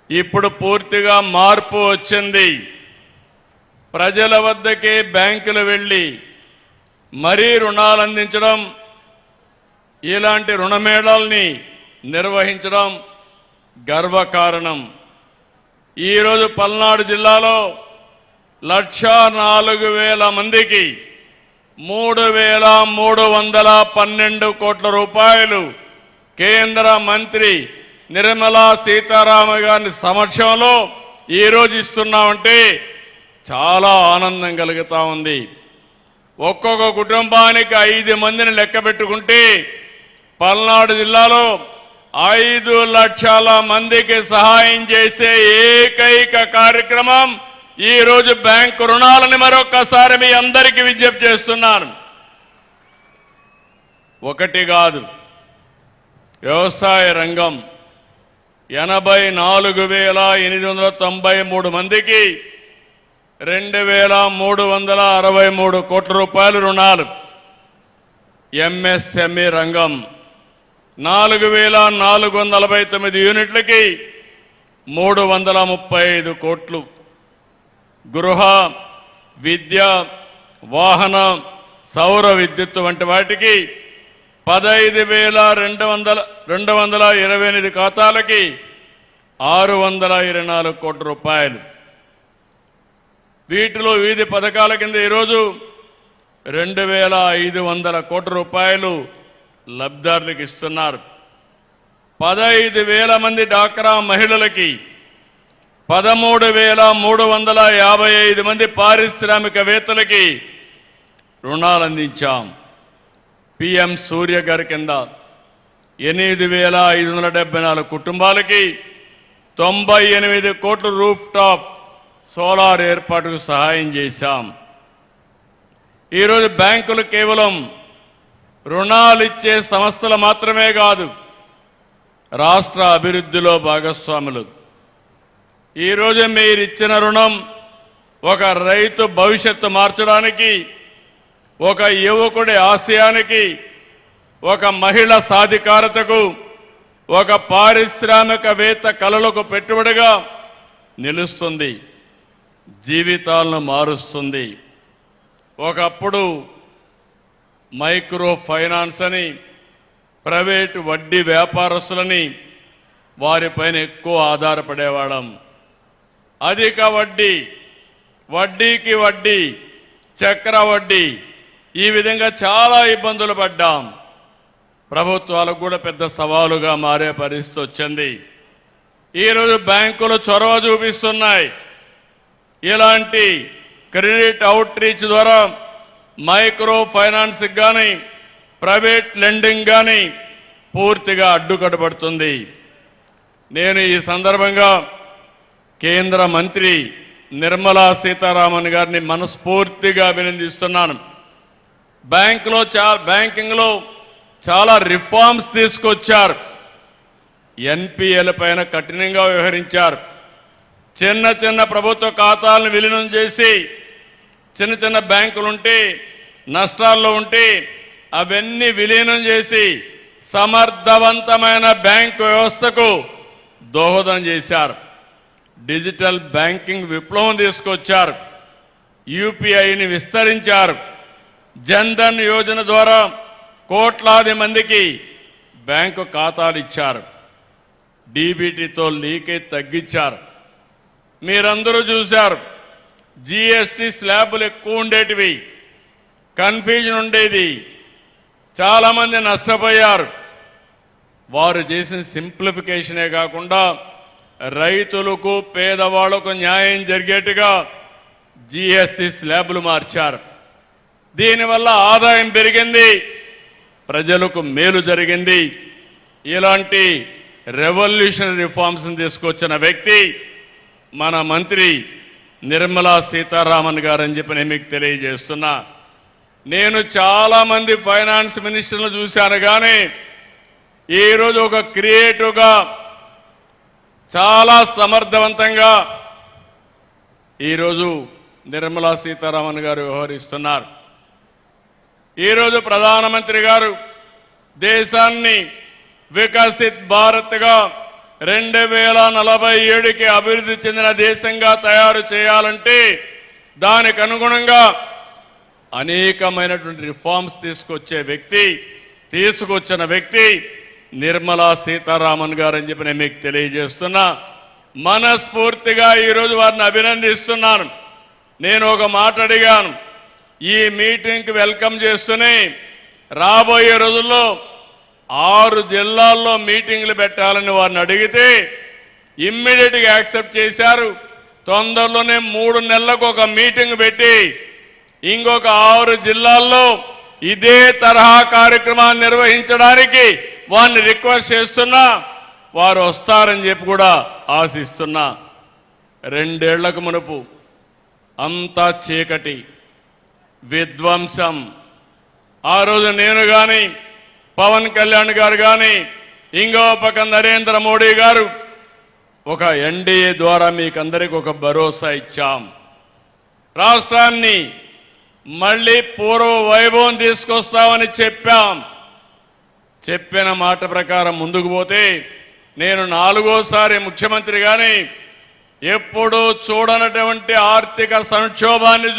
ఇప్పుడు పూర్తిగా మార్పు వచ్చింది. ప్రజల వద్దకే బ్యాంకులు వెళ్ళి మరీ రుణాలు అందించడం, ఇలాంటి రుణమేళాల్ని నిర్వహించడం గర్వకారణం. ఈరోజు పల్నాడు జిల్లాలో 1,04,000 మందికి 3,312 కోట్ల రూపాయలు కేంద్ర మంత్రి నిర్మలా సీతారామన్ గారి సమక్షంలో ఈరోజు ఇస్తున్నామంటే చాలా ఆనందం కలుగుతా ఉంది. ఒక్కొక్క కుటుంబానికి 5 మందిని లెక్క పెట్టుకుంటే పల్నాడు జిల్లాలో 5 లక్షల మందికి సహాయం చేసే ఏకైక కార్యక్రమం ఈరోజు బ్యాంకు రుణాలని మరొక్కసారి మీ అందరికీ విజ్ఞప్తి చేస్తున్నాను. ఒకటి కాదు, వ్యవసాయ రంగం 84,893 మందికి 2,363 కోట్ల రూపాయలు రుణాలు. ఎంఎస్ఎంఈ రంగం 4,449 యూనిట్లకి 335 కోట్లు. గృహ, విద్య, వాహన, సౌర విద్యుత్ వంటి వాటికి 15,228 ఖాతాలకి 624 కోట్ల రూపాయలు. వీటిలో వివిధ పథకాల కింద ఈరోజు 2,500 కోట్ల రూపాయలు లబ్ధిదారులకు ఇస్తున్నారు. 15,000 మంది డాక్రా మహిళలకి, 13,355 మంది పారిశ్రామికవేత్తలకి రుణాలు అందించాం. పిఎం సూర్య గారి కింద 8,574 కుటుంబాలకి 98 కోట్ల రూఫ్ టాప్ సోలార్ ఏర్పాటుకు సహాయం చేశాం. ఈరోజు బ్యాంకులు కేవలం రుణాలు ఇచ్చే సంస్థలు మాత్రమే కాదు, రాష్ట్ర అభివృద్ధిలో భాగస్వాములు. ఈరోజు మీరు ఇచ్చిన రుణం ఒక రైతు భవిష్యత్తు మార్చడానికి, ఒక యువకుడి ఆశయానికి, ఒక మహిళ సాధికారతకు, ఒక పారిశ్రామికవేత్త కలలకు పెట్టుబడిగా నిలుస్తుంది, జీవితాలను మారుస్తుంది. ఒకప్పుడు మైక్రో ఫైనాన్స్ అని ప్రైవేటు వడ్డీ వ్యాపారస్తులని వారిపైన ఎక్కువ ఆధారపడేవాళ్ళం. అధిక వడ్డీ, వడ్డీకి వడ్డీ, చక్ర వడ్డీ, ఈ విధంగా చాలా ఇబ్బందులు పడ్డాం. ప్రభుత్వాలకు కూడా పెద్ద సవాలుగా మారే పరిస్థితి వచ్చింది. ఈరోజు బ్యాంకులు చొరవ చూపిస్తున్నాయి. ఇలాంటి క్రెడిట్ అవుట్ రీచ్ ద్వారా మైక్రో ఫైనాన్స్కి కానీ ప్రైవేట్ లెండింగ్ కానీ పూర్తిగా అడ్డుకట్టబడుతుంది. నేను ఈ సందర్భంగా కేంద్ర మంత్రి నిర్మలా సీతారామన్ గారిని మనస్ఫూర్తిగా అభినందిస్తున్నాను. బ్యాంకింగ్లో చాలా రిఫార్మ్స్ తీసుకొచ్చారు. ఎన్పిఎల పైన కఠినంగా వ్యవహరించారు. చిన్న చిన్న ప్రభుత్వ ఖాతాలను విలీనం చేసి చిన్న చిన్న బ్యాంకులుంటే నష్టాల్లో ఉంటే అవన్నీ విలీనం చేసి సమర్థవంతమైన బ్యాంకు వ్యవస్థకు దోహదం చేశారు. డిజిటల్ బ్యాంకింగ్ విప్లవం తీసుకొచ్చారు. యూపీఐని విస్తరించారు. జన్ధన్ యోజన ద్వారా కోట్లాది మందికి బ్యాంకు ఖాతాలు ఇచ్చారు. డీబీటీతో లీకేజ్ తగ్గించారు. మీరందరూ చూశారు, జీఎస్టీ స్లాబులు ఎక్కువ ఉండేటివి, కన్ఫ్యూజన్ ఉండేది, చాలామంది నష్టపోయారు. వారు చేసిన సింప్లిఫికేషనే కాకుండా రైతులకు పేదవాళ్లకు న్యాయం జరిగేట్టుగా జీఎస్టీ స్లాబులు మార్చారు. దీనివల్ల ఆదాయం పెరిగింది, ప్రజలకు మేలు జరిగింది. ఇలాంటి రెవల్యూషనరీ రిఫార్మ్స్ని తీసుకొచ్చిన వ్యక్తి మన మంత్రి నిర్మలా సీతారామన్ గారు అని చెప్పి నేను మీకు తెలియజేస్తున్నా. నేను చాలామంది ఫైనాన్స్ మినిస్టర్లు చూశాను, కానీ ఈరోజు ఒక క్రియేటివ్గా చాలా సమర్థవంతంగా ఈరోజు నిర్మలా సీతారామన్ గారు వ్యవహరిస్తున్నారు. ఈరోజు ప్రధానమంత్రి గారు దేశాన్ని వికసిత్ భారత్గా 2047కి అభివృద్ధి చెందిన దేశంగా తయారు చేయాలంటే దానికి అనుగుణంగా అనేకమైనటువంటి రిఫార్మ్స్ తీసుకొచ్చిన వ్యక్తి నిర్మలా సీతారామన్ గారు అని చెప్పి నేను మీకు తెలియజేస్తున్నా. మనస్ఫూర్తిగా ఈరోజు వారిని అభినందిస్తున్నాను. నేను ఒక మాట అడిగాను, ఈ మీటింగ్కి వెల్కమ్ చేస్తూనే రాబోయే రోజుల్లో 6 జిల్లాల్లో మీటింగ్లు పెట్టాలని వారిని అడిగితే ఇమ్మీడియట్గా యాక్సెప్ట్ చేశారు. తొందరలోనే 3 నెలలకు ఒక మీటింగ్ పెట్టి ఇంకొక 6 జిల్లాల్లో ఇదే తరహా కార్యక్రమాన్ని నిర్వహించడానికి వారిని రిక్వెస్ట్ చేస్తున్నా. వారు వస్తారని చెప్పి కూడా ఆశిస్తున్నా. 2 ఏళ్లకు మునుపు అంతా చీకటి, విధ్వంసం. ఆ రోజు నేను కానీ, పవన్ కళ్యాణ్ గారు కానీ, ఇంకో పక్క నరేంద్ర మోడీ గారు ఒక ఎన్డీఏ ద్వారా మీకందరికీ ఒక భరోసా ఇచ్చాం. రాష్ట్రాన్ని మళ్ళీ పూర్వ వైభవం తీసుకొస్తామని చెప్పాం. చెప్పిన మాట ప్రకారం ముందుకు పోతే నేను 4వసారి ముఖ్యమంత్రి గాని ఎప్పుడూ చూడనటువంటి ఆర్థిక సంక్షోభాన్ని